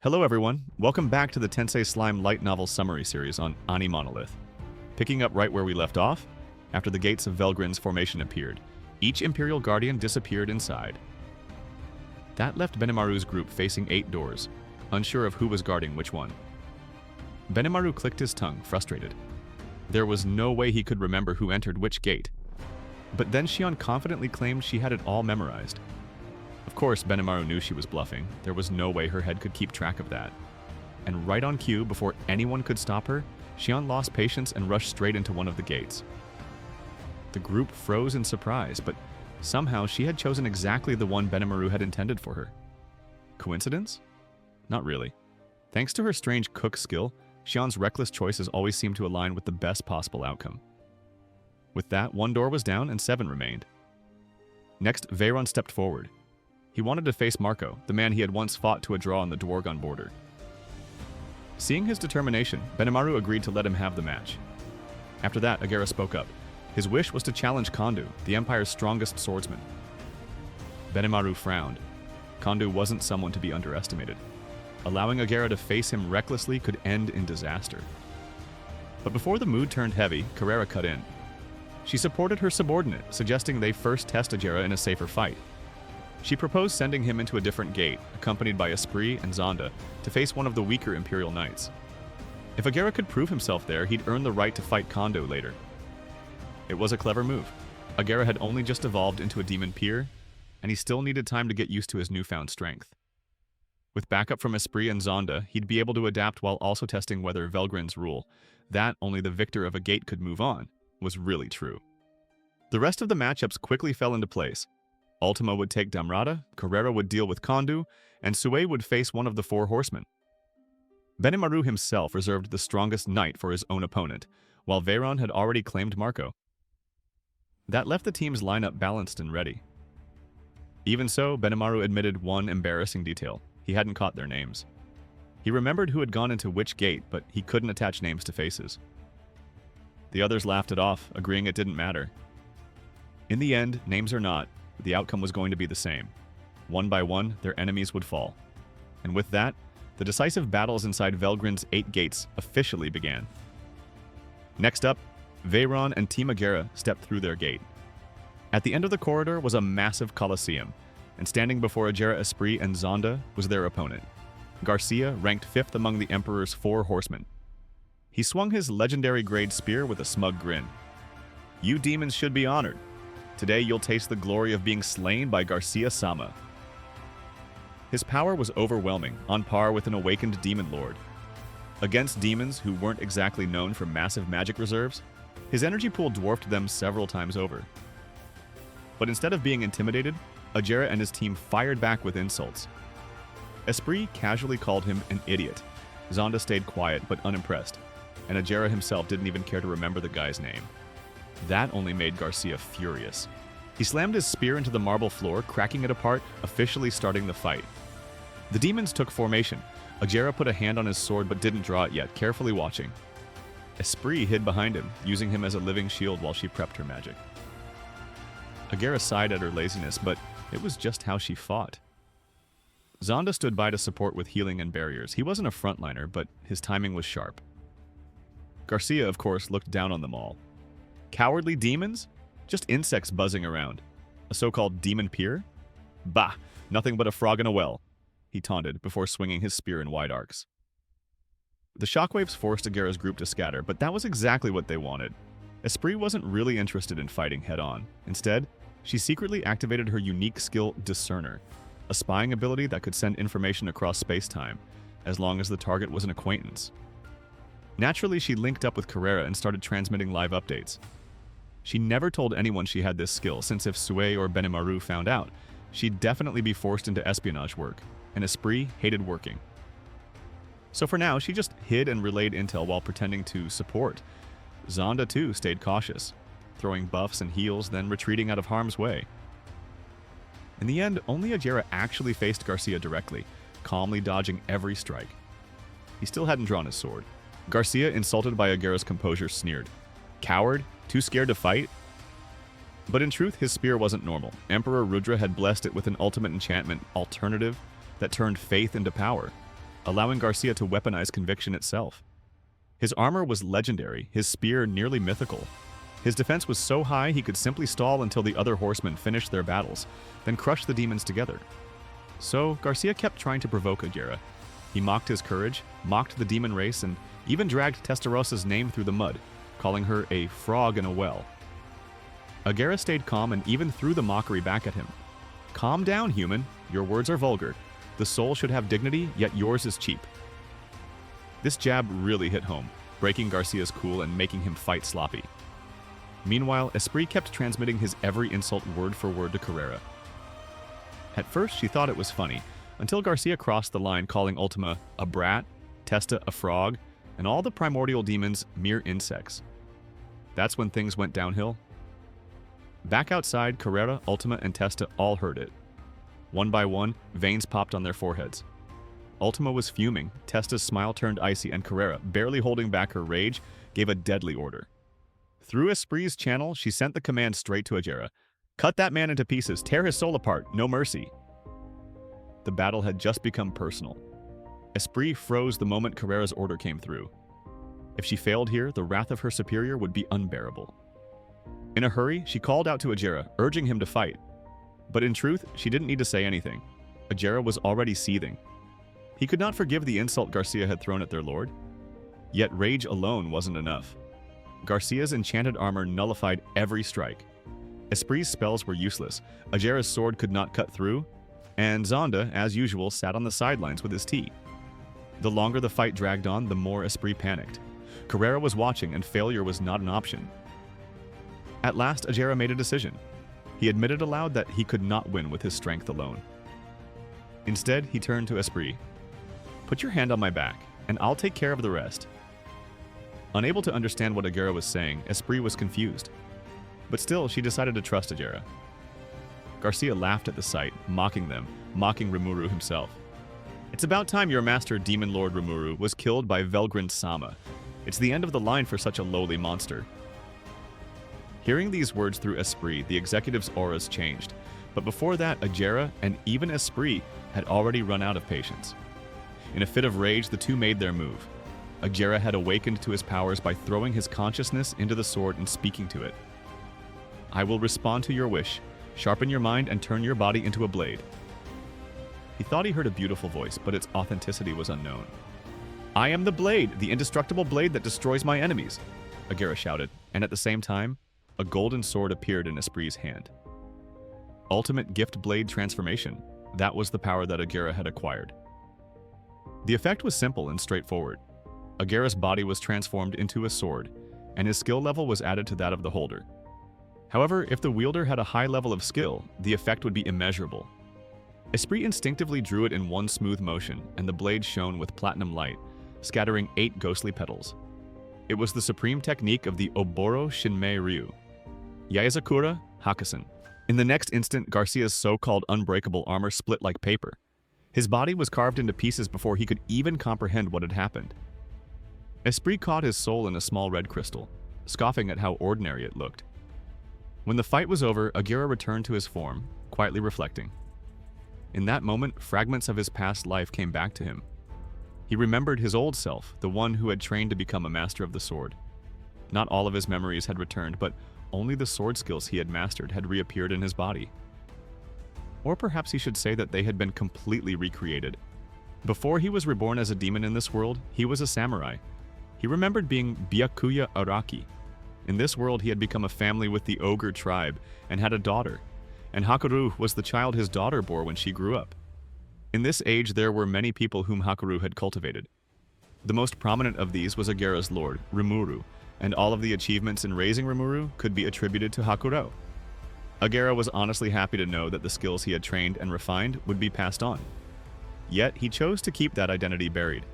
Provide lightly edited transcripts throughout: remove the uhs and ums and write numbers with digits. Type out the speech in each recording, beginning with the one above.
Hello everyone, welcome back to the Tensei Slime light novel summary series on AniMonolith. Picking up right where we left off, after the gates of Velgrin's formation appeared, each Imperial Guardian disappeared inside. That left Benimaru's group facing 8 doors, unsure of who was guarding which one. Benimaru clicked his tongue, frustrated. There was no way he could remember who entered which gate. But then Shion confidently claimed she had it all memorized. Of course, Benimaru knew she was bluffing. There was no way her head could keep track of that. And right on cue, before anyone could stop her, Shion lost patience and rushed straight into one of the gates. The group froze in surprise, but somehow she had chosen exactly the one Benimaru had intended for her. Coincidence? Not really. Thanks to her strange cook skill, Shion's reckless choices always seemed to align with the best possible outcome. With that, 1 door was down and 7 remained. Next, Veyron stepped forward. He wanted to face Marco, the man he had once fought to a draw on the Dwargon border. Seeing his determination, Benimaru agreed to let him have the match. After that, Agera spoke up. His wish was to challenge Kondu, the Empire's strongest swordsman. Benimaru frowned. Kondu wasn't someone to be underestimated. Allowing Agera to face him recklessly could end in disaster. But before the mood turned heavy, Carrera cut in. She supported her subordinate, suggesting they first test Agera in a safer fight. She proposed sending him into a different gate, accompanied by Esprit and Zonda, to face one of the weaker Imperial Knights. If Agera could prove himself there, he'd earn the right to fight Kondo later. It was a clever move. Agera had only just evolved into a demon peer, and he still needed time to get used to his newfound strength. With backup from Esprit and Zonda, he'd be able to adapt while also testing whether Velgrin's rule, that only the victor of a gate could move on, was really true. The rest of the matchups quickly fell into place. Ultima would take Damrata, Carrera would deal with Kondu, and Sue would face one of the 4 horsemen. Benimaru himself reserved the strongest knight for his own opponent, while Veyron had already claimed Marco. That left the team's lineup balanced and ready. Even so, Benimaru admitted one embarrassing detail. He hadn't caught their names. He remembered who had gone into which gate, but he couldn't attach names to faces. The others laughed it off, agreeing it didn't matter. In the end, names or not, the outcome was going to be the same. One by one, their enemies would fall. And with that, the decisive battles inside Velgrin's 8 gates officially began. Next up, Veyron and Team Agera stepped through their gate. At the end of the corridor was a massive coliseum, and standing before Agera, Esprit, and Zonda was their opponent. Garcia ranked 5th among the Emperor's 4 horsemen. He swung his legendary grade spear with a smug grin. "You demons should be honored. Today you'll taste the glory of being slain by Garcia-sama." His power was overwhelming, on par with an awakened demon lord. Against demons who weren't exactly known for massive magic reserves, his energy pool dwarfed them several times over. But instead of being intimidated, Agera and his team fired back with insults. Esprit casually called him an idiot. Zonda stayed quiet but unimpressed, and Agera himself didn't even care to remember the guy's name. That only made Garcia furious. He slammed his spear into the marble floor, cracking it apart, officially starting the fight. The demons took formation. Agera put a hand on his sword but didn't draw it yet, carefully watching. Esprit hid behind him, using him as a living shield while she prepped her magic. Agera sighed at her laziness, but it was just how she fought. Zonda stood by to support with healing and barriers. He wasn't a frontliner, but his timing was sharp. Garcia, of course, looked down on them all. Cowardly demons? Just insects buzzing around. A so-called demon peer? Bah, nothing but a frog in a well, he taunted before swinging his spear in wide arcs. The shockwaves forced Agera's group to scatter, but that was exactly what they wanted. Esprit wasn't really interested in fighting head-on. Instead, she secretly activated her unique skill, Discerner, a spying ability that could send information across space-time, as long as the target was an acquaintance. Naturally, she linked up with Carrera and started transmitting live updates. She never told anyone she had this skill, since if Sue or Benimaru found out, she'd definitely be forced into espionage work, and Esprit hated working. So for now, she just hid and relayed intel while pretending to support. Zonda, too, stayed cautious, throwing buffs and heals, then retreating out of harm's way. In the end, only Agera actually faced Garcia directly, calmly dodging every strike. He still hadn't drawn his sword. Garcia, insulted by Agera's composure, sneered. Coward? Too scared to fight? But in truth, his spear wasn't normal. Emperor Rudra had blessed it with an ultimate enchantment, Alternative, that turned faith into power. allowing Garcia to weaponize conviction itself. His armor was legendary, his spear nearly mythical. His defense was so high he could simply stall until the other horsemen finished their battles, then crush the demons together. So Garcia kept trying to provoke Agera. He mocked his courage, mocked the demon race, and even dragged Testarosa's name through the mud, calling her a frog in a well. Agera stayed calm and even threw the mockery back at him. Calm down, human. Your words are vulgar. The soul should have dignity, yet yours is cheap. This jab really hit home, breaking Garcia's cool and making him fight sloppy. Meanwhile, Esprit kept transmitting his every insult word for word to Carrera. At first, she thought it was funny, until Garcia crossed the line calling Ultima a brat, Testa a frog, and all the primordial demons mere insects. That's when things went downhill. Back outside, Carrera, Ultima, and Testa all heard it. One by one, veins popped on their foreheads. Ultima was fuming, Testa's smile turned icy, and Carrera, barely holding back her rage, gave a deadly order. Through Esprit's channel, she sent the command straight to Agera. Cut that man into pieces, tear his soul apart, no mercy. The battle had just become personal. Esprit froze the moment Carrera's order came through. If she failed here, the wrath of her superior would be unbearable. In a hurry, she called out to Agera, urging him to fight. But in truth, she didn't need to say anything. Agera was already seething. He could not forgive the insult Garcia had thrown at their lord. Yet rage alone wasn't enough. Garcia's enchanted armor nullified every strike. Esprit's spells were useless, Agera's sword could not cut through, and Zonda, as usual, sat on the sidelines with his tea. The longer the fight dragged on, the more Esprit panicked. Carrera was watching, and failure was not an option. At last, Agera made a decision. He admitted aloud that he could not win with his strength alone. Instead, he turned to Esprit. Put your hand on my back, and I'll take care of the rest. Unable to understand what Agera was saying, Esprit was confused. But still, she decided to trust Agera. Garcia laughed at the sight, mocking them, mocking Rimuru himself. It's about time your master, Demon Lord Rimuru, was killed by Velgrin Sama. It's the end of the line for such a lowly monster. Hearing these words through Esprit, the executive's auras changed. But before that, Agera and even Esprit had already run out of patience. In a fit of rage, the two made their move. Agera had awakened to his powers by throwing his consciousness into the sword and speaking to it. I will respond to your wish. Sharpen your mind and turn your body into a blade. He thought he heard a beautiful voice, but its authenticity was unknown. I am the blade, the indestructible blade that destroys my enemies, Agera shouted, and at the same time, a golden sword appeared in Esprit's hand. Ultimate Gift Blade Transformation. That was the power that Agera had acquired. The effect was simple and straightforward. Agera's body was transformed into a sword, and his skill level was added to that of the holder. However, if the wielder had a high level of skill, the effect would be immeasurable. Esprit instinctively drew it in one smooth motion, and the blade shone with platinum light, scattering 8 ghostly petals. It was the supreme technique of the Oboro Shinmei Ryu. Yaezakura Hakusen. In the next instant, Garcia's so-called unbreakable armor split like paper. His body was carved into pieces before he could even comprehend what had happened. Esprit caught his soul in a small red crystal, scoffing at how ordinary it looked. When the fight was over, Agera returned to his form, quietly reflecting. In that moment, fragments of his past life came back to him. He remembered his old self, the one who had trained to become a master of the sword. Not all of his memories had returned, but only the sword skills he had mastered had reappeared in his body. Or perhaps he should say that they had been completely recreated. Before he was reborn as a demon in this world, he was a samurai. He remembered being Byakuya Araki. In this world, he had become a family with the ogre tribe and had a daughter, and Hakuryu was the child his daughter bore when she grew up. In this age, there were many people whom Hakuryu had cultivated. The most prominent of these was Agera's lord, Rimuru, and all of the achievements in raising Rimuru could be attributed to Hakuryu. Agera was honestly happy to know that the skills he had trained and refined would be passed on. Yet, he chose to keep that identity buried.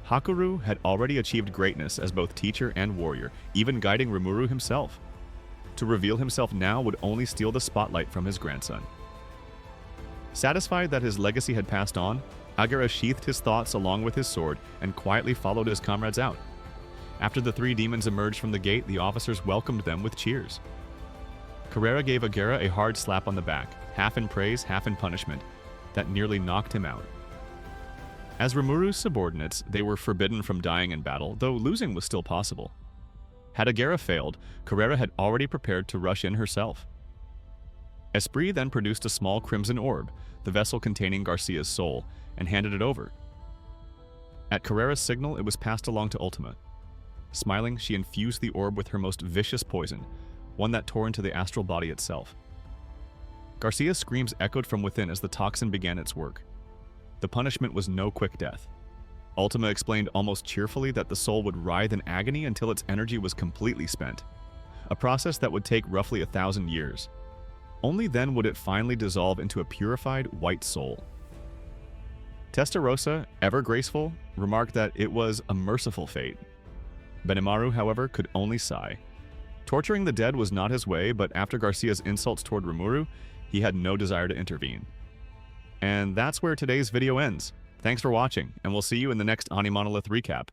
Hakuryu had already achieved greatness as both teacher and warrior, even guiding Rimuru himself. To reveal himself now would only steal the spotlight from his grandson. Satisfied that his legacy had passed on, Agera sheathed his thoughts along with his sword and quietly followed his comrades out. After the 3 demons emerged from the gate, the officers welcomed them with cheers. Carrera gave Agera a hard slap on the back, half in praise, half in punishment, that nearly knocked him out. As Rimuru's subordinates, they were forbidden from dying in battle, though losing was still possible. Had Agera failed, Carrera had already prepared to rush in herself. Esprit then produced a small crimson orb, the vessel containing Garcia's soul, and handed it over. At Carrera's signal, it was passed along to Ultima. Smiling, she infused the orb with her most vicious poison, one that tore into the astral body itself. Garcia's screams echoed from within as the toxin began its work. The punishment was no quick death. Ultima explained almost cheerfully that the soul would writhe in agony until its energy was completely spent, a process that would take roughly 1,000 years. Only then would it finally dissolve into a purified white soul. Testarossa, ever graceful, remarked that it was a merciful fate. Benimaru, however, could only sigh. Torturing the dead was not his way, but after Garcia's insults toward Rimuru, he had no desire to intervene. And that's where today's video ends. Thanks for watching, and we'll see you in the next AniMonolith recap.